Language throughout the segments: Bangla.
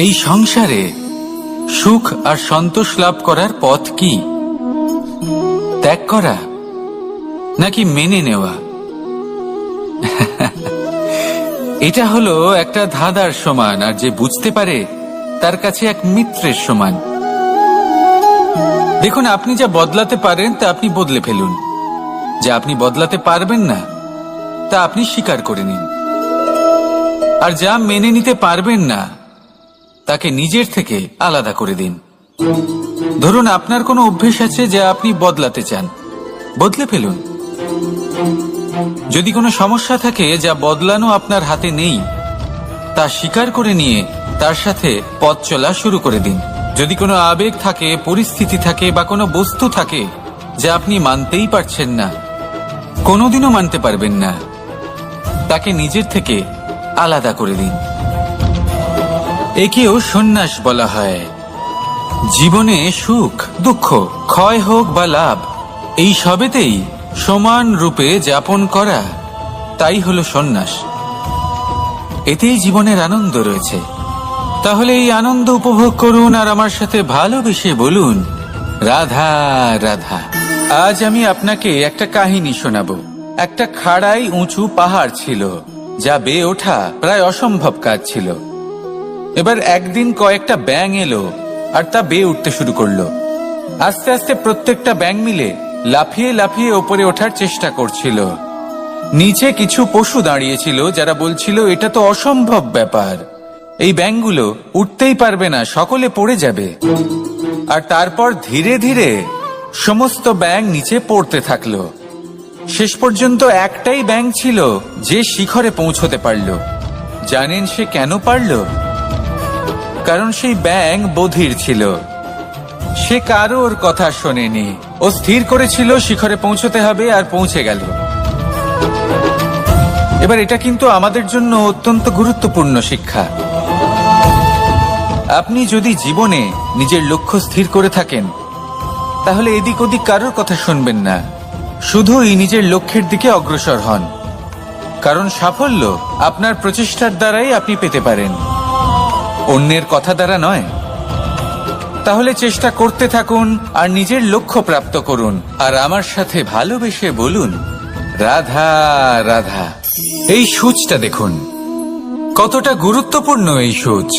এই সংসারে সুখ আর সন্তোষ লাভ করার পথ কি? ত্যাগ করা নাকি মেনে নেওয়া? এটা হলো একটা ধাঁধার সমান, আর যে বুঝতে পারে তার কাছে এক মিত্রের সমান। দেখুন, আপনি যা বদলাতে পারেন তা আপনি বদলে ফেলুন, যা আপনি বদলাতে পারবেন না তা আপনি স্বীকার করে নিন, আর যা মেনে নিতে পারবেন না তাকে নিজের থেকে আলাদা করে দিন। ধরুন, আপনার কোনো অভ্যেস আছে যা আপনি বদলাতে চান, বদলে ফেলুন। যদি কোনো সমস্যা থাকে যা বদলানো আপনার হাতে নেই, তা স্বীকার করে নিয়ে তার সাথে পথ চলা শুরু করে দিন। যদি কোনো আবেগ থাকে, পরিস্থিতি থাকে বা কোনো বস্তু থাকে যা আপনি মানতেই পারছেন না, কোনোদিনও মানতে পারবেন না, তাকে নিজের থেকে আলাদা করে দিন। একেও সন্ন্যাস বলা হয়। জীবনে সুখ দুঃখ, ক্ষয় হোক বা লাভ, এই সবেতেই সমান রূপে যাপন করা, তাই হলো সন্ন্যাস। এতেই জীবনের আনন্দ রয়েছে। তাহলে এই আনন্দ উপভোগ করুন আর আমার সাথে ভালোবেসে বলুন, রাধা রাধা। আজ আমি আপনাকে একটা কাহিনী শোনাবো। একটা খাড়াই উঁচু পাহাড় ছিল, যা বেয়ে ওঠা প্রায় অসম্ভব কাজ ছিল। এবার একদিন কয়েকটা ব্যাঙ এলো আর তা বেয়ে উঠতে শুরু করলো। আস্তে আস্তে প্রত্যেকটা ব্যাঙ মিলে লাফিয়ে লাফিয়ে ওপরে ওঠার চেষ্টা করছিল। নিচে কিছু পশু দাঁড়িয়েছিল যারা বলছিল, এটা তো অসম্ভব ব্যাপার, এই ব্যাঙগুলো উঠতেই পারবে না, সকলে পড়ে যাবে। আর তারপর ধীরে ধীরে সমস্ত ব্যাঙ নিচে পড়তে থাকলো। শেষ পর্যন্ত একটাই ব্যাঙ ছিল যে শিখরে পৌঁছতে পারল। জানেন সে কেন পারল? কারণ সেই ব্যাঙ বধির ছিল। সে কারোর কথা শোনেনি। ও স্থির করেছিল শিখরে পৌঁছতে হবে, আর পৌঁছে গেল। এবার এটা কিন্তু আমাদের জন্য অত্যন্ত গুরুত্বপূর্ণ শিক্ষা। আপনি যদি জীবনে নিজের লক্ষ্য স্থির করে থাকেন, তাহলে এদিক ওদিক কারোর কথা শুনবেন না, শুধুই নিজের লক্ষ্যের দিকে অগ্রসর হন। কারণ সাফল্য আপনার প্রচেষ্টার দ্বারাই আপনি পেতে পারেন, অন্যের কথা দ্বারা নয়। তাহলে চেষ্টা করতে থাকুন আর নিজের লক্ষ্য প্রাপ্ত করুন, আর আমার সাথে ভালোবেসে বলুন, রাধা রাধা। এই সূচটা দেখুন, কতটা গুরুত্বপূর্ণ এই সূচ।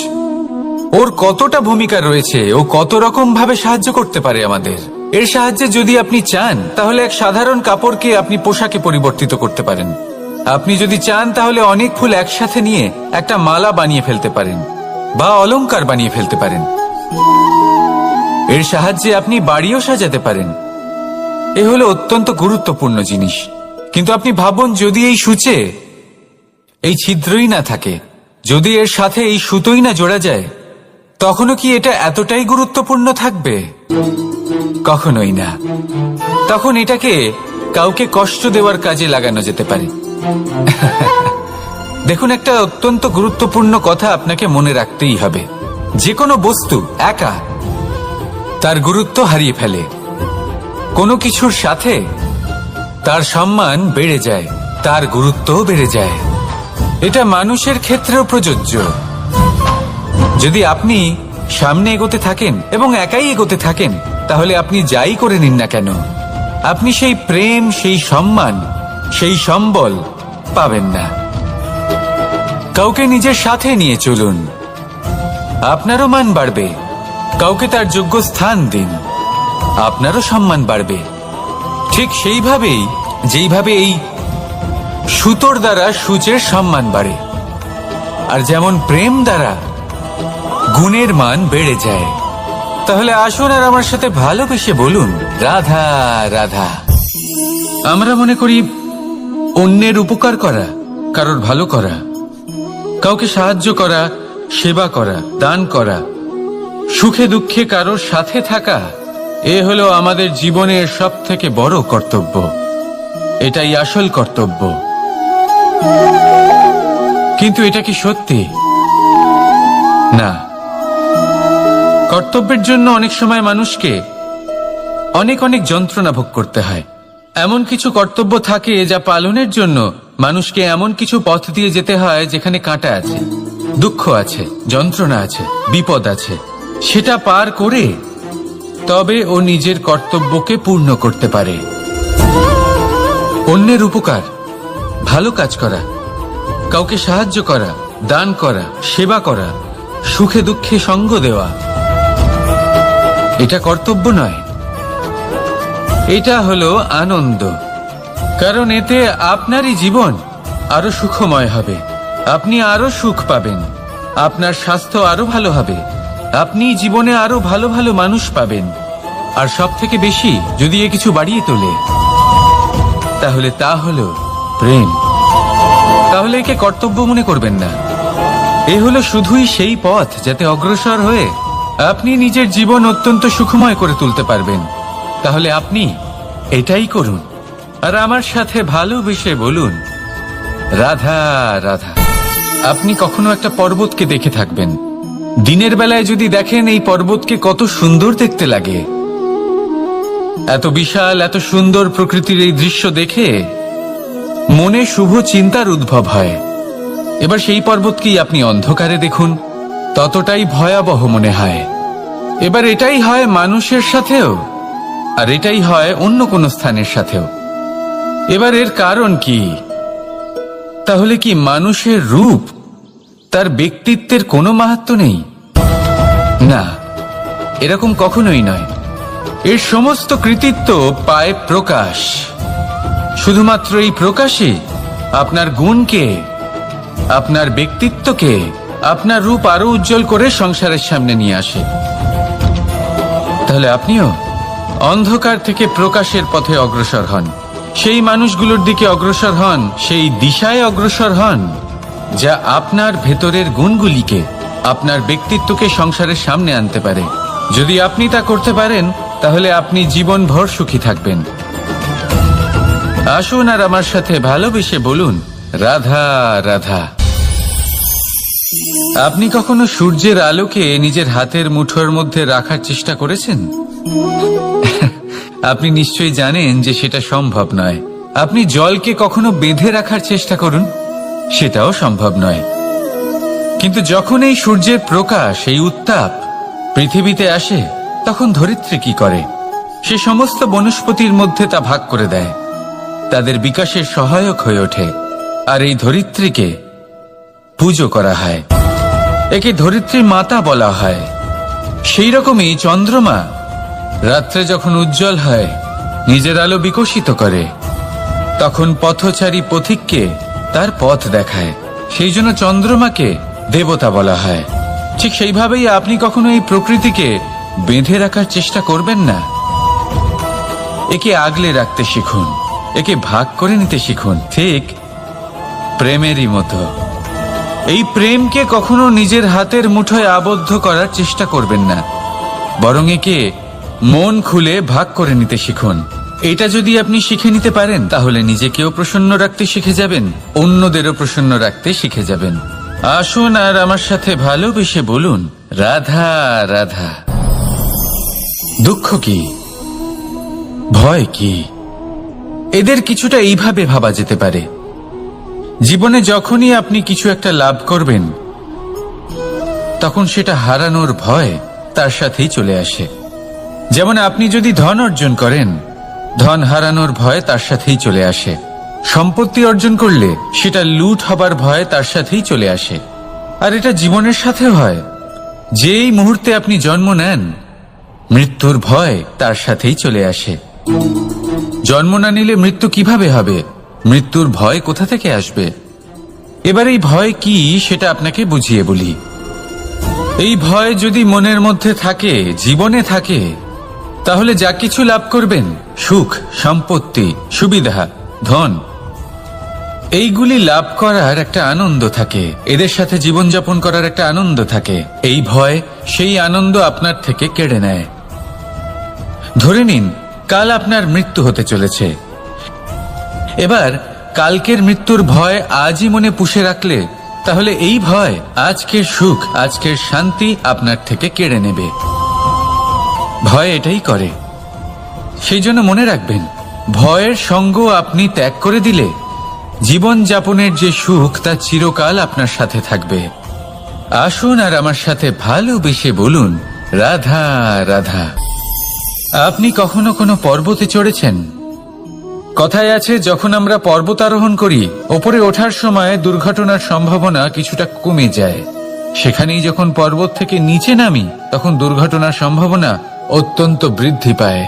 ওর কতটা ভূমিকা রয়েছে, ও কত রকম ভাবে সাহায্য করতে পারে আমাদের। এর সাহায্যে যদি আপনি চান, তাহলে এক সাধারণ কাপড়কে আপনি পোশাকে পরিবর্তিত করতে পারেন। আপনি যদি চান, তাহলে অনেক ফুল একসাথে নিয়ে একটা মালা বানিয়ে ফেলতে পারেন, বা অলংকার বানিয়ে ফেলতে পারেন। এর সাহায্যে আপনি বাড়িও সাজাতে পারেন। এ হলো অত্যন্ত গুরুত্বপূর্ণ জিনিস। কিন্তু আপনি ভাবুন, যদি এই সূচে এই ছিদ্রই না থাকে, যদি এর সাথে এই সুতোই না জোড়া যায়, তখনও কি এটা এতটাই গুরুত্বপূর্ণ থাকবে? কখনোই না। তখন এটাকে কাউকে কষ্ট দেওয়ার কাজে লাগানো যেতে পারে। দেখুন, একটা অত্যন্ত গুরুত্বপূর্ণ কথা আপনাকে মনে রাখতেই হবে। যে কোনো বস্তু একা তার গুরুত্ব হারিয়ে ফেলে, কোনো কিছুর সাথে তার সম্মান বেড়ে যায়, তার গুরুত্বও বেড়ে যায়। এটা মানুষের ক্ষেত্রেও প্রযোজ্য। যদি আপনি সামনে এগোতে থাকেন এবং একাই এগোতে থাকেন, তাহলে আপনি যাই করে নিন না কেন, আপনি সেই প্রেম, সেই সম্মান, সেই সম্বল পাবেন না। কাউকে নিজের সাথে নিয়ে চলুন, আপনারও মান বাড়বে। কাউকে তার যোগ্য স্থান দিন, আপনারও সম্মান বাড়বে। ঠিক সেইভাবেই যেইভাবে এই সুতোর দ্বারা সূচের সম্মান বাড়ে, আর যেমন প্রেম দ্বারা গুণের মান বেড়ে যায়। তাহলে আসুন আর আমার সাথে ভালোবেসে বলুন, রাধা রাধা। আমরা মনে করি অন্যের উপকার করা, কারোর ভালো করা, কাউকে সাহায্য করা, সেবা করা, দান করা, সুখে দুঃখে কারোর সাথে থাকা, এ হলো আমাদের জীবনের সবথেকে বড় কর্তব্য। এটাই আসল কর্তব্য। কিন্তু এটা কি সত্যি? না। কর্তব্যের জন্য অনেক সময় মানুষকে অনেক অনেক যন্ত্রণা ভোগ করতে হয়। এমন কিছু কর্তব্য থাকে যা পালনের জন্য মানুষকে এমন কিছু পথ দিয়ে যেতে হয় যেখানে কাঁটা আছে। দুঃখ আছে, যন্ত্রণা আছে, বিপদ আছে, সেটা পার করে তবে ও নিজের কর্তব্যকে পূর্ণ করতে পারে। অন্যের উপকার, ভালো কাজ করা, কাউকে সাহায্য করা, দান করা, সেবা করা, সুখে দুঃখে সঙ্গ দেওয়া, এটা কর্তব্য নয়, এটা হলো আনন্দ। কারণ এতে আপনারই জীবন আরো সুখময় হবে, আপনি আরো সুখ পাবেন, আপনার স্বাস্থ্য আরো ভালো হবে, আপনি জীবনে আরো ভালো ভালো মানুষ পাবেন। আর সব থেকে বেশি যদি এ কিছু বাড়িয়ে তোলে, তাহলে তা হলো প্রেম। তাহলে একে কর্তব্য মনে করবেন না, এ হলো শুধুই সেই পথ যাতে অগ্রসর হয়ে আপনি নিজের জীবন অত্যন্ত সুখময় করে তুলতে পারবেন। তাহলে আপনি এটাই করুন, আর আমার সাথে ভালোবেসে বলুন, রাধা রাধা। আপনি কখনো একটা পর্বতকে দেখে থাকবেন, দিনের বেলায় যদি দেখেন এই পর্বতকে কত সুন্দর দেখতে লাগে, এত বিশাল এত সুন্দর প্রকৃতির এই দৃশ্য দেখে মনে শুভ চিন্তার উদ্ভব হয়। এবার সেই পর্বতকেই আপনি অন্ধকারে দেখুন, ততটাই ভয়াবহ মনে হয়। এবার এটাই হয় মানুষের সাথেও, আর এটাই হয় অন্য কোনো স্থানের সাথেও। এবার এর কারণ কি? তাহলে কি মানুষের রূপ, তার ব্যক্তিত্বের কোনো মাহাত্ম্য নেই? না, এরকম কখনোই নয়। এর সমস্ত কৃতিত্ব পায় প্রকাশ। শুধুমাত্র এই প্রকাশে আপনার গুণকে, আপনার ব্যক্তিত্বকে, আপনার রূপ আরো উজ্জ্বল করে সংসারের সামনে নিয়ে আসে। তাহলে আপনিও অন্ধকার থেকে প্রকাশের পথে অগ্রসর হন, সেই মানুষগুলোর দিকে অগ্রসর হন, সেই দিশায় অগ্রসর হন যা আপনার ভেতরের গুণগুলিকে, আপনার ব্যক্তিত্বকে সংসারের সামনে আনতে পারে। যদি আপনি তা করতে পারেন, তাহলে আপনি জীবনভর সুখী থাকবেন। আসুন আর আমার সাথে ভালোবেসে বলুন, রাধা রাধা। আপনি কখনো সূর্যের আলোকে নিজের হাতের মুঠোর মধ্যে রাখার চেষ্টা করেছেন? আপনি নিশ্চয়ই জানেন যে সেটা সম্ভব নয়। আপনি জলকে কখনো বেঁধে রাখার চেষ্টা করুন, সেটাও সম্ভব নয়। কিন্তু যখন এই সূর্যের প্রকাশ, এই উত্তাপ পৃথিবীতে আসে, তখন ধরিত্রী কি করে? সে সমস্ত বনস্পতির মধ্যে তা ভাগ করে দেয়, তাদের বিকাশের সহায়ক হয়ে ওঠে। আর এই ধরিত্রীকে পুজো করা হয়, একে ধরিত্রী মাতা বলা হয়। সেই রকমই চন্দ্রমা রাত্রে যখন উজ্জ্বল হয়, নিজের আলো বিকশিত করে, তখন পথচারী পথিককে তার পথ দেখায়। সেই জন্য চন্দ্রমাকে দেবতা বলা হয়। ঠিক সেইভাবেই আপনি কখনো এই প্রকৃতিকে বেঁধে রাখার চেষ্টা করবেন না। একে আগলে রাখতে শিখুন, একে ভাগ করে নিতে শিখুন, ঠিক প্রেমেরই মতো। এই প্রেমকে কখনো নিজের হাতের মুঠোয় আবদ্ধ করার চেষ্টা করবেন না, বরং একে মন খুলে ভাগ করে নিতে শিখুন। এটা যদি আপনি শিখে নিতে পারেন, তাহলে নিজেকেও প্রসন্ন রাখতে শিখে যাবেন, অন্যদেরও প্রসন্ন রাখতে শিখে যাবেন। আসুন আর আমার সাথে ভালোবেসে বলুন, রাধা রাধা। দুঃখ কি, ভয় কি, এদের কিছুটা এইভাবে ভাবা যেতে পারে। জীবনে যখনই আপনি কিছু একটা লাভ করবেন, তখন সেটা হারানোর ভয় তার সাথেই চলে আসে। যেমন আপনি যদি ধন অর্জন করেন, ধন হারানোর ভয় তার সাথেই চলে আসে। সম্পত্তি অর্জন করলে সেটা লুট হবার ভয় তার সাথেই চলে আসে। আর এটা জীবনের সাথেও হয়। যেই মুহূর্তে আপনি জন্ম নেন, মৃত্যুর ভয় তার সাথেই চলে আসে। জন্ম না নিলে মৃত্যু কিভাবে হবে? মৃত্যুর ভয় কোথা থেকে আসবে? এবার এই ভয় কি সেটা আপনাকে বুঝিয়ে বলি। এই ভয় যদি মনের মধ্যে থাকে, জীবনে থাকে, তাহলে যা কিছু লাভ করবেন, সুখ, সম্পত্তি, সুবিধা, ধন, এইগুলি লাভ করার একটা আনন্দ থাকে, এদের সাথে জীবনযাপন করার একটা আনন্দ থাকে। এই ভয় সেই আনন্দ আপনার থেকে কেড়ে নেয়। ধরে নিন কাল আপনার মৃত্যু হতে চলেছে। এবার কালকের মৃত্যুর ভয় আজই মনে পুষে রাখলে, তাহলে এই ভয় আজকের সুখ, আজকের শান্তি আপনার থেকে কেড়ে নেবে। ভয় এটাই করে। সেই জন্য মনে রাখবেন, ভয়ের সঙ্গ আপনি ত্যাগ করে দিলে জীবন যাপনের যে সুখ তা চিরকাল আপনার সাথে থাকবে। আসুন আর আমার সাথে ভালোবেসে বলুন, রাধা রাধা। আপনি কখনো কোনো পর্বতে চড়েছেন? কথায় আছে, যখন আমরা পর্বত আরোহণ করি, ওপরে ওঠার সময় দুর্ঘটনার সম্ভাবনা কিছুটা কমে যায়। সেখানেই যখন পর্বত থেকে নিচে নামি, তখন দুর্ঘটনার সম্ভাবনা অত্যন্ত বৃদ্ধি পায়।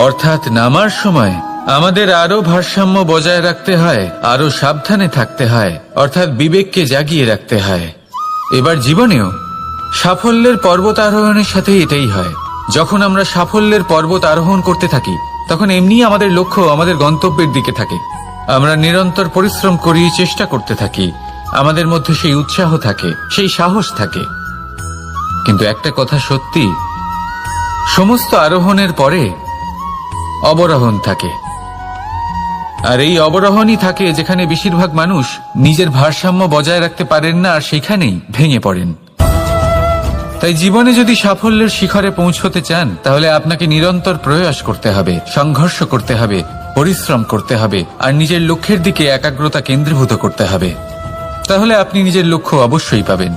অর্থাৎ নামার সময় আমাদের আরো ভারসাম্য বজায় রাখতে হয়, আরো সাবধানে থাকতে হয়, অর্থাৎ বিবেককে জাগিয়ে রাখতে হয়। এবার জীবনেও সাফল্যের পর্বত আরোহণের সাথে এটাই হয়। যখন আমরা সাফল্যের পর্বত আরোহণ করতে থাকি, তখন এমনি আমাদের লক্ষ্য আমাদের গন্তব্যের দিকে থাকে। আমরা নিরন্তর পরিশ্রম করি, চেষ্টা করতে থাকি, আমাদের মধ্যে সেই উৎসাহ থাকে, সেই সাহস থাকে। কিন্তু একটা কথা সত্যি, সমস্ত আরোহণের পরে অবরোহণ থাকে। আর এই অবরোহণই থাকে যেখানে বেশিরভাগ মানুষ নিজের ভারসাম্য বজায় রাখতে পারেন না, আর সেখানেই ভেঙে পড়েন। তাই জীবনে যদি সাফল্যের শিখরে পৌঁছতে চান, তাহলে আপনাকে নিরন্তর প্রয়াস করতে হবে, সংঘর্ষ করতে হবে, পরিশ্রম করতে হবে, আর নিজের লক্ষ্যের দিকে একাগ্রতা কেন্দ্রীভূত করতে হবে। তাহলে আপনি নিজের লক্ষ্য অবশ্যই পাবেন।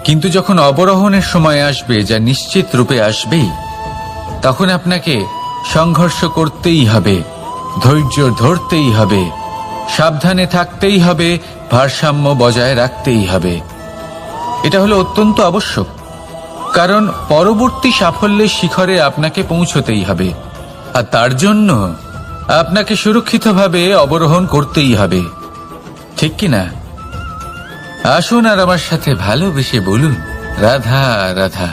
কিন্তু যখন অবরোহণের সময় আসবে, যা নিশ্চিত রূপে আসবেই, তখন আপনাকে সংঘর্ষ করতেই হবে, ধৈর্য ধরতেই হবে, সাবধানে থাকতেই হবে, ভারসাম্য বজায় রাখতেই হবে। এটা হলো অত্যন্ত আবশ্যক, কারণ পরবর্তী সাফল্যের শিখরে আপনাকে পৌঁছতেই হবে, আর তার জন্য আপনাকে সুরক্ষিতভাবে অবরোহণ করতেই হবে। ঠিক কিনা? আসুন আর আমার সাথে ভালোবেসে বলুন, রাধা রাধা।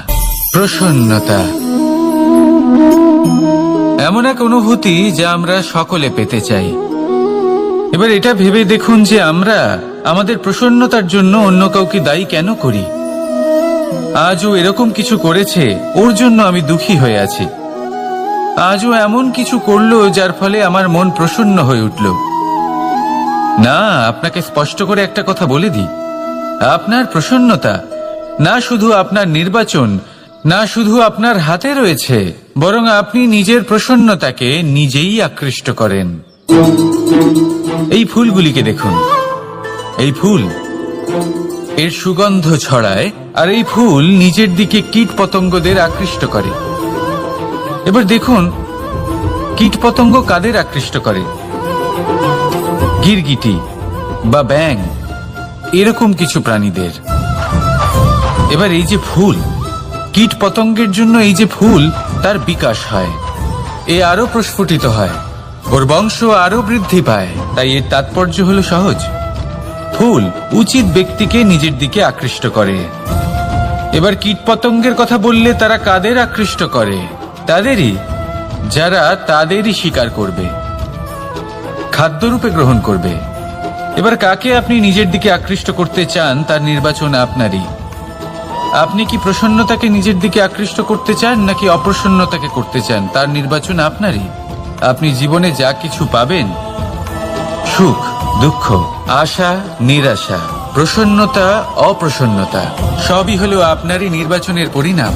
প্রসন্নতা এমন এক অনুভূতি যা আমরা সকলে পেতে চাই। এবার এটা ভেবে দেখুন যে আমরা আমাদের প্রসন্নতার জন্য অন্য কাউকে দায়ী কেন করি। আজও এরকম কিছু করেছে, ওর জন্য আমি দুঃখী হয়ে আছি। আজও এমন কিছু করলো যার ফলে আমার মন প্রসন্ন হয়ে উঠল। না, আপনাকে স্পষ্ট করে একটা কথা বলে দিই, আপনার প্রসন্নতা না শুধু আপনার নির্বাচন, না শুধু আপনার হাতে রয়েছে, বরং আপনি নিজের প্রসন্নতাকে নিজেই আকৃষ্ট করেন। এই ফুলগুলিকে দেখুন, এই ফুল এর সুগন্ধ ছড়ায়, আর এই ফুল নিজের দিকে কীট পতঙ্গদের আকৃষ্ট করে। এবার দেখুন, কীট পতঙ্গ কাদের আকৃষ্ট করে? গিরগিটি বা ব্যাঙ, এরকম কিছু প্রাণীদের। এবার এই যে ফুল, কীট পতঙ্গের জন্য এই যে ফুল, তার বিকাশ হয়, এ আরো প্রস্ফুটিত হয়, ওর বংশ আরো বৃদ্ধি পায়। তাই এর তাৎপর্য হলো সহজ, ফুল উচিত ব্যক্তিকে নিজের দিকে আকৃষ্ট করে। এবার কীট পতঙ্গের কথা বললে তারা কাদের আকৃষ্ট করে? তাদেরই, যারা তাদেরই শিকার করবে, খাদ্যরূপে গ্রহণ করবে। এবার কাকে আপনি নিজের দিকে আকৃষ্ট করতে চান, তার নির্বাচন আপনারই। আপনি কি প্রসন্নতাকে নিজের দিকে আকৃষ্ট করতে চান, নাকি অপ্রসন্নতাকে করতে চান, তার নির্বাচন আপনারই। আপনি জীবনে যা কিছু পাবেন, সুখ দুঃখ, আশা নিরাশা, প্রসন্নতা অপ্রসন্নতা, সবই হলো আপনারই নির্বাচনের পরিণাম।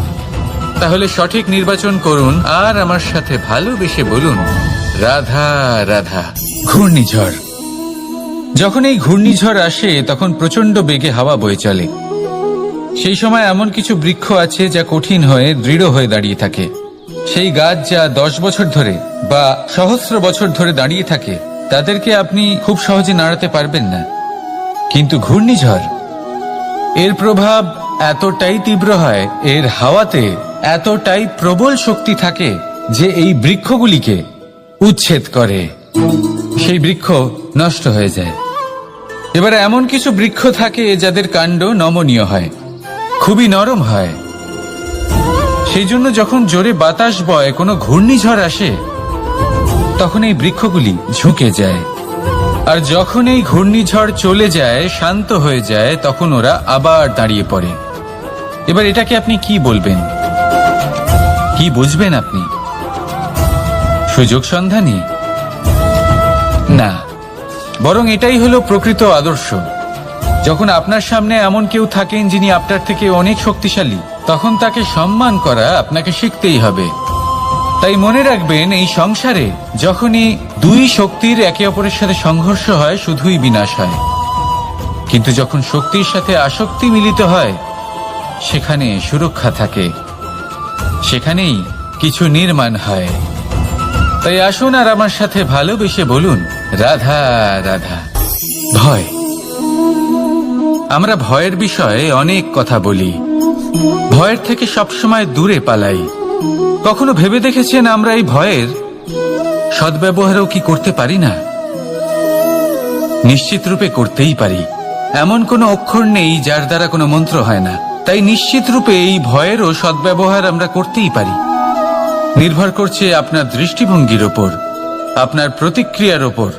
তাহলে সঠিক নির্বাচন করুন, আর আমার সাথে ভালোবেসে বলুন, রাধা রাধা। ঘূর্ণিঝড়, যখন এই ঘূর্ণিঝড় আসে, তখন প্রচন্ড বেগে হাওয়া বয়ে চলে। সেই সময় এমন কিছু বৃক্ষ আছে যা কঠিন হয়ে দৃঢ় হয়ে দাঁড়িয়ে থাকে। সেই গাছ যা 10 বছর ধরে বা সহস্র বছর ধরে দাঁড়িয়ে থাকে, তাদেরকে আপনি খুব সহজে নাড়াতে পারবেন না। কিন্তু ঘূর্ণিঝড়, এর প্রভাব এতটাই তীব্র হয়, এর হাওয়াতে এতটাই প্রবল শক্তি থাকে যে এই বৃক্ষগুলিকে উচ্ছেদ করে, সেই বৃক্ষ নষ্ট হয়ে যায়। এবার এমন কিছু বৃক্ষ থাকে যাদের কাণ্ড নমনীয় হয়, খুবই নরম হয়। সেই জন্য যখন জোরে বাতাস বয়, কোনো ঘূর্ণিঝড় আসে, তখন এই বৃক্ষগুলি ঝুঁকে যায়। আর যখন এই ঘূর্ণিঝড় চলে যায়, শান্ত হয়ে যায়, তখন ওরা আবার দাঁড়িয়ে পড়ে। এবার এটাকে আপনি কি বলবেন, কি বুঝবেন আপনি? সুযোগ সন্ধানী? না, বরং এটাই হলো প্রকৃত আদর্শ। যখন আপনার সামনে এমন কেউ থাকেন যিনি আপনার থেকে অনেক শক্তিশালী, তখন তাকে সম্মান করা আপনাকে শিখতেই হবে। তাই মনে রাখবেন, এই সংসারে যখনই দুই শক্তির একে অপরের সাথে সংঘর্ষ হয়, শুধুই বিনাশ হয়। কিন্তু যখন শক্তির সাথে আসক্তি মিলিত হয় সেখানে সুরক্ষা থাকে, সেখানেই কিছু নির্মাণ হয়। তাই আসুন আর আমার সাথে ভালোবেসে বলুন, রাধা রাধা। ভয়, আমরা ভয়ের বিষয়ে অনেক কথা বলি, ভয়ের থেকে সবসময় দূরে পালাই। কখনো ভেবে দেখেছেন আমরা এই ভয়ের সদ্ব্যবহারও কি করতে পারি না? নিশ্চিত রূপে করতেই পারি। এমন কোনো অক্ষর নেই যার দ্বারা কোনো মন্ত্র হয় না। তাই নিশ্চিত রূপে এই ভয়েরও সদ্ব্যবহার আমরা করতেই পারি। নির্ভর করছে আপনার দৃষ্টিভঙ্গির ওপর, আপনার প্রতিক্রিয়ার ওপর।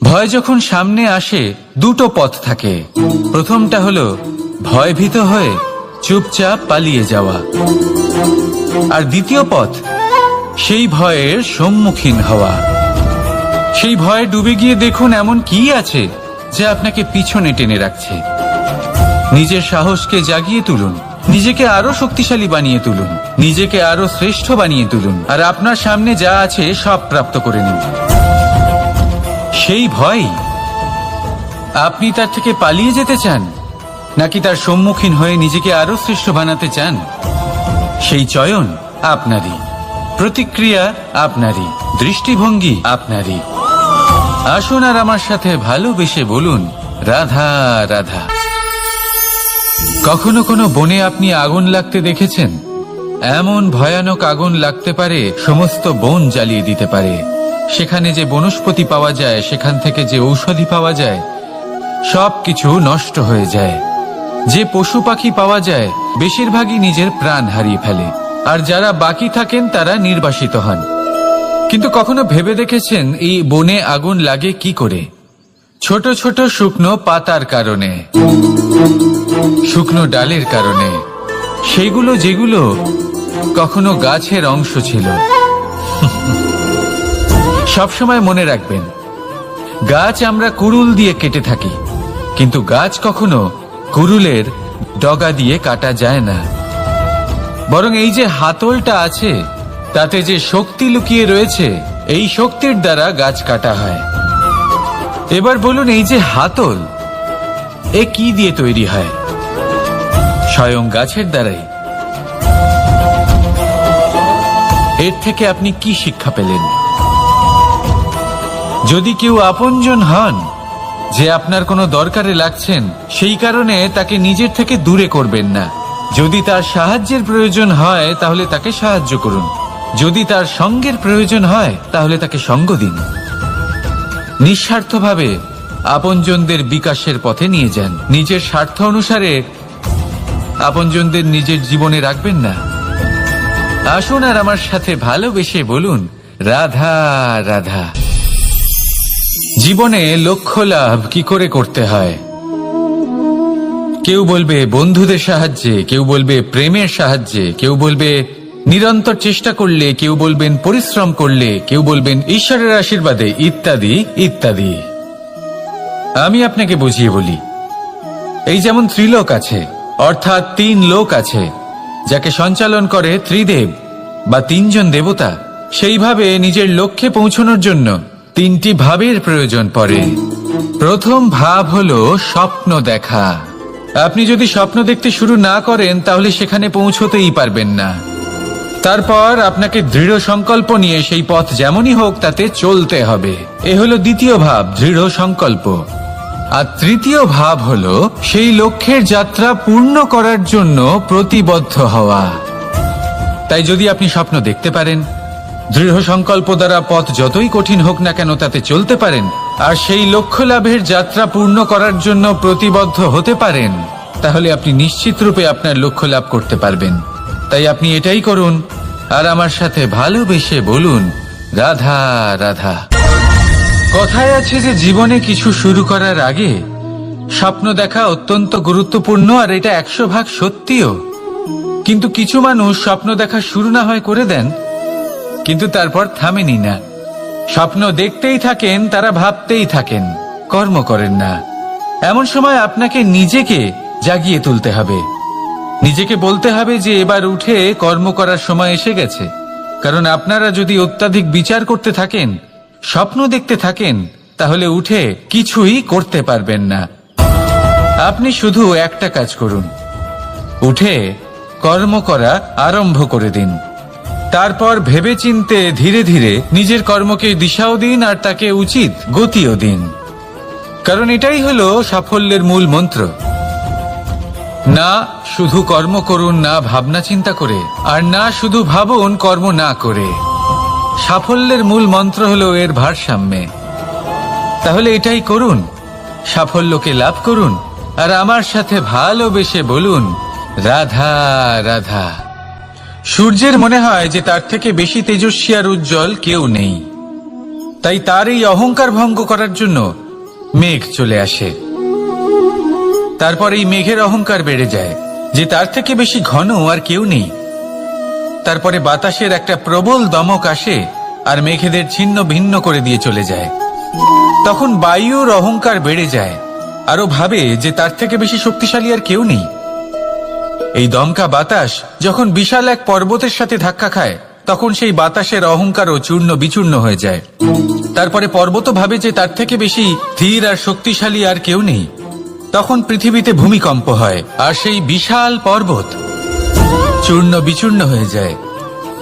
ভয় যখন সামনে আসে দুটো পথ থাকে। প্রথমটা হলো ভয়ভীত হয়ে চুপচাপ পালিয়ে যাওয়া, আর দ্বিতীয় পথ সেই ভয়ের সম্মুখীন হওয়া। সেই ভয়ে ডুবে গিয়ে দেখুন এমন কি আছে যা আপনাকে পিছনে টেনে রাখছে। নিজের সাহসকে জাগিয়ে তুলুন, নিজেকে আরো শক্তিশালী বানিয়ে তুলুন, নিজেকে আরো শ্রেষ্ঠ বানিয়ে তুলুন, আর আপনার সামনে যা আছে সব প্রাপ্ত করে নিন। সেই ভয়, আপনি তার থেকে পালিয়ে যেতে চান নাকি তার সম্মুখীন হয়ে নিজেকে আরো শ্রেষ্ঠ বানাতে চান? সেই চয়ন আপনারই, প্রতিক্রিয়া আপনারই, দৃষ্টিভঙ্গি আপনারই। আসুন আর আমার সাথে ভালোবেসে বলুন, রাধা রাধা। কখনো কোনো বনে আপনি আগুন লাগতে দেখেছেন? এমন ভয়ানক আগুন লাগতে পারে সমস্ত বন জ্বালিয়ে দিতে পারে। সেখানে যে বনস্পতি পাওয়া যায়, সেখান থেকে যে ঔষধি পাওয়া যায়, সবকিছু নষ্ট হয়ে যায়। যে পশু পাখি পাওয়া যায় বেশিরভাগই নিজের প্রাণ হারিয়ে ফেলে, আর যারা বাকি থাকেন তারা নির্বাসিত হন। কিন্তু কখনো ভেবে দেখেছেন এই বনে আগুন লাগে কি করে? ছোট ছোট শুকনো পাতার কারণে, শুকনো ডালের কারণে, সেইগুলো যেগুলো কখনো গাছের অংশ ছিল। সবসময় মনে রাখবেন, গাছ আমরা কুড়ুল দিয়ে কেটে থাকি, কিন্তু গাছ কখনো কুড়ুলের ডগা দিয়ে কাটা যায় না। বরং এই যে হাতলটা আছে, তাতে যে শক্তি লুকিয়ে রয়েছে, এই শক্তির দ্বারা গাছ কাটা হয়। এবার বলুন, এই যে হাতল, এ কি দিয়ে তৈরি হয়? স্বয়ং গাছের দ্বারাই। এর থেকে আপনি কি শিক্ষা পেলেন? যদি কেউ আপনজন হন, যে আপনার কোনো দরকারে লাগছেন, সেই কারণে তাকে নিজের থেকে দূরে করবেন না। যদি তার সাহায্যের প্রয়োজন হয় তাহলে তাকে সাহায্য করুন, যদি তার সঙ্গের প্রয়োজন হয় তাহলে তাকে সঙ্গ দিন। নিঃস্বার্থভাবে আপনজনদের বিকাশের পথে নিয়ে যান। নিজের স্বার্থ অনুসারে আপনজনদের নিজের জীবনে রাখবেন না। আসুন আর আমার সাথে ভালোবেসে বলুন, রাধা রাধা। জীবনে লক্ষ্য লাভ কি করে করতে হয়? কেউ বলবে বন্ধুদের সাহায্যে, কেউ বলবে প্রেমের সাহায্যে, কেউ বলবে নিরন্তর চেষ্টা করলে, কেউ বলবেন পরিশ্রম করলে, কেউ বলবেন ঈশ্বরের আশীর্বাদে, ইত্যাদি ইত্যাদি। আমি আপনাকে বুঝিয়ে বলি, এই যেমন ত্রিলোক আছে, অর্থাৎ 3 লোক আছে, যাকে সঞ্চালন করে ত্রিদেব বা 3 জন দেবতা। সেইভাবে নিজের লক্ষ্যে পৌঁছানোর জন্য 3টি ভাবের প্রয়োজন পড়ে। প্রথম ভাব হলো স্বপ্ন দেখা। আপনি যদি স্বপ্ন দেখতে শুরু না করেন তাহলে সেখানে পৌঁছতেই পারবেন না। তারপর আপনাকে দৃঢ় সংকল্প নিয়ে সেই পথ যেমনই হোক তাতে চলতে হবে। এ হলো দ্বিতীয় ভাব, দৃঢ় সংকল্প। আর তৃতীয় ভাব হলো সেই লক্ষ্যের যাত্রা পূর্ণ করার জন্য প্রতিবদ্ধ হওয়া। তাই যদি আপনি স্বপ্ন দেখতে পারেন, দৃঢ় সংকল্প দ্বারা পথ যতই কঠিন হোক না কেন তাতে চলতে পারেন, আর সেই লক্ষ্য লাভের যাত্রা পূর্ণ করার জন্য প্রতিবদ্ধ হতে পারেন, তাহলে আপনি নিশ্চিত রূপে আপনার লক্ষ্য লাভ করতে পারবেন। তাই আপনি এটাই করুন আর আমার সাথে ভালোবেসে বলুন, রাধা রাধা। কথায় আছে যে জীবনে কিছু শুরু করার আগে স্বপ্ন দেখা অত্যন্ত গুরুত্বপূর্ণ, আর এটা 100% সত্যিও। কিন্তু কিছু মানুষ স্বপ্ন দেখা শুরু না হয় করে দেন, কিন্তু তারপর থামেনি না। স্বপ্ন দেখতেই থাকেন, তারা ভাবতেই থাকেন, কর্ম করেন না। এমন সময় আপনাকে নিজেকে জাগিয়ে তুলতে হবে, নিজেকে বলতে হবে যে এবার উঠে কর্ম করার সময় এসে গেছে। কারণ আপনারা যদি অত্যাধিক বিচার করতে থাকেন, স্বপ্ন দেখতে থাকেন, তাহলে উঠে কিছুই করতে পারবেন না। আপনি শুধু একটা কাজ করুন, উঠে কর্ম করা আরম্ভ করে দিন। তারপর ভেবেচিন্তে ধীরে ধীরে নিজের কর্মকে দিশাও দিন আর তাকে উচিত গতিও দিন, কারণ এটাই হলো সাফল্যের মূল মন্ত্র। না শুধু কর্ম করুন না ভাবনা চিন্তা করে, আর না শুধু ভাবুন কর্ম না করে। সাফল্যের মূল মন্ত্র হলো এর ভারসাম্যে। তাহলে এটাই করুন, সাফল্যকে লাভ করুন, আর আমার সাথে ভালোবেসে বলুন রাধা রাধা। সূর্যের মনে হয় যে তার থেকে বেশি তেজস্বী আর উজ্জ্বল কেউ নেই, তাই তার এই অহংকার ভঙ্গ করার জন্য মেঘ চলে আসে। তারপর এই মেঘের অহংকার বেড়ে যায় যে তার থেকে বেশি ঘন আর কেউ নেই। তারপরে বাতাসের একটা প্রবল দমক আসে আর মেঘেদের ছিন্ন ভিন্ন করে দিয়ে চলে যায়। তখন বায়ুর অহংকার বেড়ে যায়, আরো ভাবে যে তার থেকে বেশি শক্তিশালী আর কেউ নেই। এই দমকা বাতাস যখন বিশাল এক পর্বতের সাথে ধাক্কা খায়, তখন সেই বাতাসের অহংকারও চূর্ণ বিচূর্ণ হয়ে যায়। তারপরে পর্বত ভাবে যে তার থেকে বেশি স্থির আর শক্তিশালী আর কেউ নেই। তখন পৃথিবীতে ভূমিকম্প হয় আর সেই বিশাল পর্বত চূর্ণ বিচূর্ণ হয়ে যায়,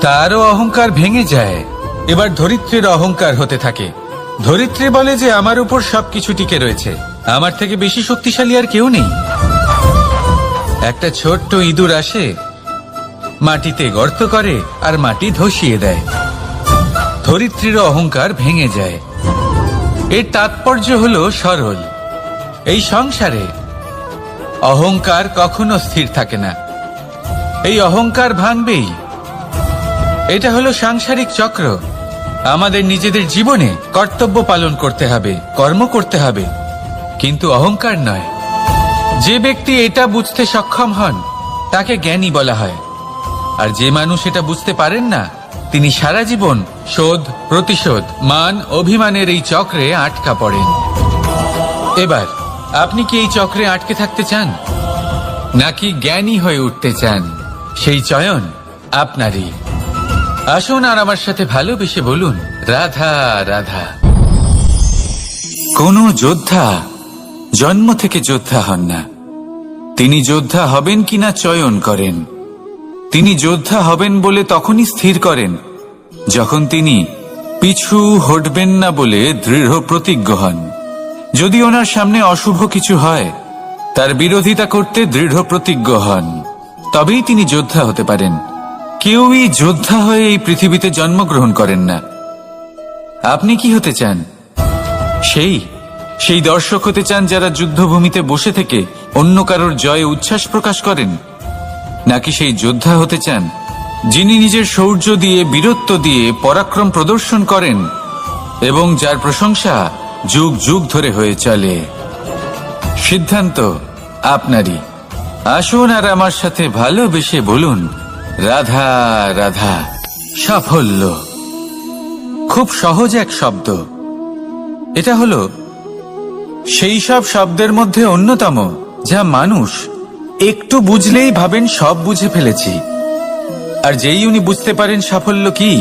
তারও অহংকার ভেঙে যায়। এবার ধরিত্রীর অহংকার হতে থাকে। ধরিত্রী বলে যে আমার উপর সবকিছু টিকে রয়েছে, আমার থেকে বেশি শক্তিশালী আর কেউ নেই। একটা ছোট্ট ইঁদুর আসে, মাটিতে গর্ত করে আর মাটি ধসিয়ে দেয়। ধরিত্রীর অহংকার ভেঙে যায়। এর তাৎপর্য হলো সরল, এই সংসারে অহংকার কখনো স্থির থাকে না, এই অহংকার ভাঙবেই। এটা হলো সাংসারিক চক্র। আমাদের নিজেদের জীবনে কর্তব্য পালন করতে হবে, কর্ম করতে হবে, কিন্তু অহংকার নয়। যে ব্যক্তি এটা বুঝতে সক্ষম হন তাকে জ্ঞানী বলা হয়, আর যে মানুষ এটা বুঝতে পারেন না তিনি সারা জীবন শোধ প্রতিশোধ মান অভিমানের এই চক্রে আটকা পড়েন। এবার আপনি কি এই চক্রে আটকে থাকতে চান, নাকি জ্ঞানী হয়ে উঠতে চান? সেই চয়ন আপনারই। আসুন আর আমার সাথে ভালোবেসে বলুন রাধা রাধা। কোন যোদ্ধা জন্ম থেকে যোদ্ধা হন না, তিনি যোদ্ধা হবেন কিনা চয়ন করেন। তিনি যোদ্ধা হবেন বলে তখনই স্থির করেন যখন তিনি পিছু হটবেন না বলে দৃঢ় প্রতিজ্ঞ হন। যদি ওনার সামনে অশুভ কিছু হয়, তার বিরোধিতা করতে দৃঢ় প্রতিজ্ঞ হন, তবেই তিনি যোদ্ধা হতে পারেন। কেউই যোদ্ধা হয়ে এই পৃথিবীতে জন্মগ্রহণ করেন না। আপনি কি হতে চান? সেই দর্শক হতে চান যারা যুদ্ধভূমিতে বসে থেকে অন্য কারোর জয়ে উচ্ছ্বাস প্রকাশ করেন, নাকি সেই যোদ্ধা হতে চান যিনি নিজের শৌর্য দিয়ে বীরত্ব দিয়ে পরাক্রম প্রদর্শন করেন এবং যার প্রশংসা যুগ যুগ ধরে হয়ে চলে? সিদ্ধান্ত আপনারই। আসুন আর আমার সাথে ভালোবেসে বলুন রাধা রাধা। সাফল্য খুব সহজ এক শব্দ। এটা হলো সেই সব শব্দের মধ্যে অন্যতম যা মানুষ একটু বুঝলেই ভাবেন সব বুঝে ফেলেছি, আর যেই উনি বুঝতে পারেন সাফল্য কি,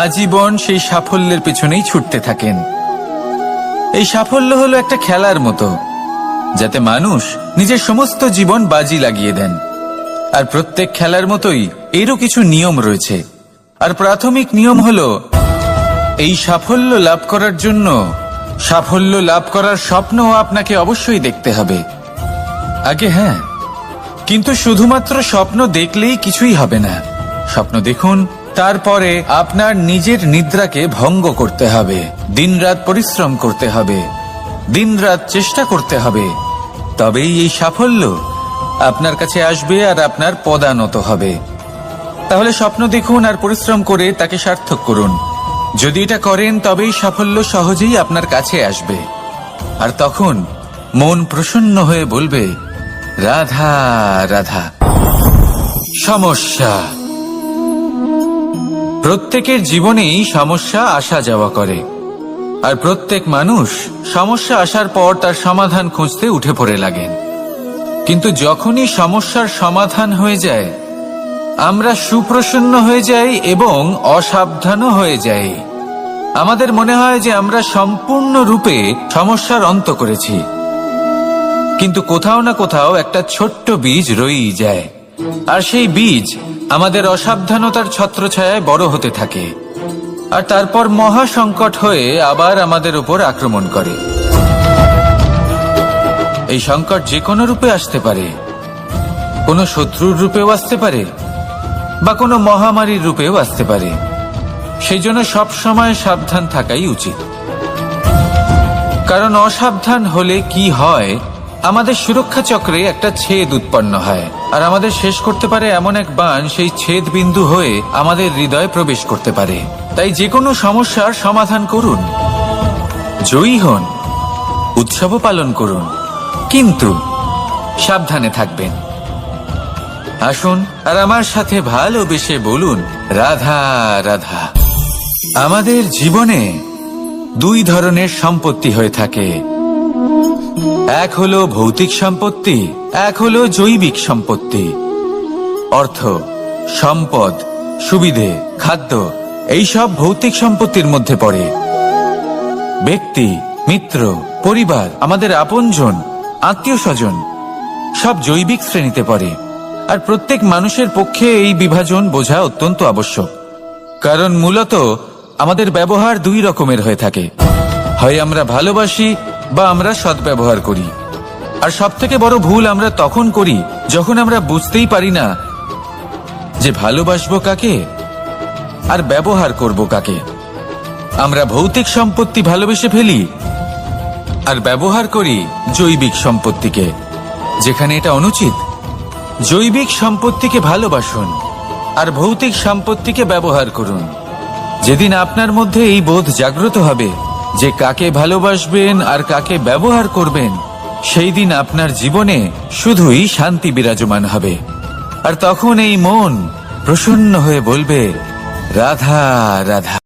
আজীবন সেই সাফল্যের পেছনেই ছুটতে থাকেন। এই সাফল্য হলো একটা খেলার মতো, যাতে মানুষ নিজের সমস্ত জীবন বাজি লাগিয়ে দেন। আর প্রত্যেক খেলার মতোই এরও কিছু নিয়ম রয়েছে। আর প্রাথমিক নিয়ম হলো এই সাফল্য লাভ করার জন্য সাফল্য লাভ করার স্বপ্ন আপনাকে অবশ্যই দেখতে হবে আগে। হ্যাঁ, কিন্তু শুধুমাত্র স্বপ্ন দেখলেই কিছুই হবে না। স্বপ্ন দেখুন, তারপরে আপনার নিজের নিদ্রাকে ভঙ্গ করতে হবে, দিনরাত পরিশ্রম করতে হবে, দিনরাত চেষ্টা করতে হবে, তবেই এই সাফল্য আপনার কাছে আসবে আর আপনার পদানত হবে। তাহলে স্বপ্ন দেখুন আর পরিশ্রম করে তাকে সার্থক করুন। যদি এটা করেন তবেই সাফল্য সহজেই আপনার কাছে আসবে। আর তখন মন প্রসন্ন হয়ে বলবে রাধা রাধা। সমস্যা প্রত্যেকের জীবনেই সমস্যা আসা যাওয়া করে, আর প্রত্যেক মানুষ সমস্যা আসার পর তার সমাধান খুঁজতে উঠে পড়ে লাগেন। কিন্তু যখনই সমস্যার সমাধান হয়ে যায়, আমরা সুপ্রসন্ন হয়ে যাই এবং অসাবধানও হয়ে যাই। আমাদের মনে হয় যে আমরা সম্পূর্ণরূপে সমস্যার অন্ত করেছি, কিন্তু কোথাও না কোথাও একটা ছোট্ট বীজ রয়েই যায়, আর সেই বীজ আমাদের অসাবধানতার ছত্রছায়ায় বড় হতে থাকে, আর তারপর মহা সংকট হয়ে আবার আমাদের উপর আক্রমণ করে। এই সংকট যে কোনো রূপে আসতে পারে, কোনো শত্রুর রূপেও আসতে পারে, বা কোনো মহামারীর রূপেও আসতে পারে। সেই জন্য সবসময় সাবধান থাকাই উচিত, কারণ অসাবধান হলে কি হয়, আমাদের সুরক্ষা চক্রে একটা ছেদ উৎপন্ন হয়, আর আমাদের শেষ করতে পারে এমন এক বাণ সেই ছেদ বিন্দু হয়ে আমাদের হৃদয়ে প্রবেশ করতে পারে। তাই যে কোনো সমস্যার সমাধান করুন, জয়ী হন, উৎসবও পালন করুন, কিন্তু সাবধানে থাকবেন। আসুন আর আমার সাথে ভালোবেসে বলুন, রাধা রাধা। আমাদের জীবনে দুই ধরনের সম্পত্তি হয়ে থাকে, এক হলো ভৌতিক সম্পত্তি, এক হলো জৈবিক সম্পত্তি। অর্থ, সম্পদ, সুবিধে, খাদ্য, এইসব ভৌতিক সম্পত্তির মধ্যে পড়ে। ব্যক্তি, মিত্র, পরিবার, আমাদের আপনজন, আত্মীয় স্বজন সব জৈবিক শ্রেণীতে পড়ে। আর প্রত্যেক মানুষের পক্ষে এই বিভাজন বোঝা অত্যন্ত আবশ্যক, কারণ মূলত আমাদের ব্যবহার দুই রকমের হয়ে থাকে। হয় আমরা ভালোবাসি বা আমরা সদ্ব্যবহার করি। আর সব থেকে বড় ভুল আমরা তখন করি যখন আমরা বুঝতেই পারি না যে ভালোবাসবো কাকে আর ব্যবহার করব কাকে। আমরা ভৌতিক সম্পত্তি ভালোবেসে ফেলি আর ব্যবহার করি জৈবিক সম্পত্তিকে, যেখানে এটা অনুচিত। জৈবিক সম্পত্তিকে ভালোবাসুন আর ভৌতিক সম্পত্তিকে ব্যবহার করুন। যেদিন আপনার মধ্যে এই বোধ জাগ্রত হবে যে কাকে ভালোবাসবেন আর কাকে ব্যবহার করবেন, সেই দিন আপনার জীবনে শুধুই শান্তি বিরাজমান হবে। আর তখন এই মন প্রসন্ন হয়ে বলবে, রাধা রাধা।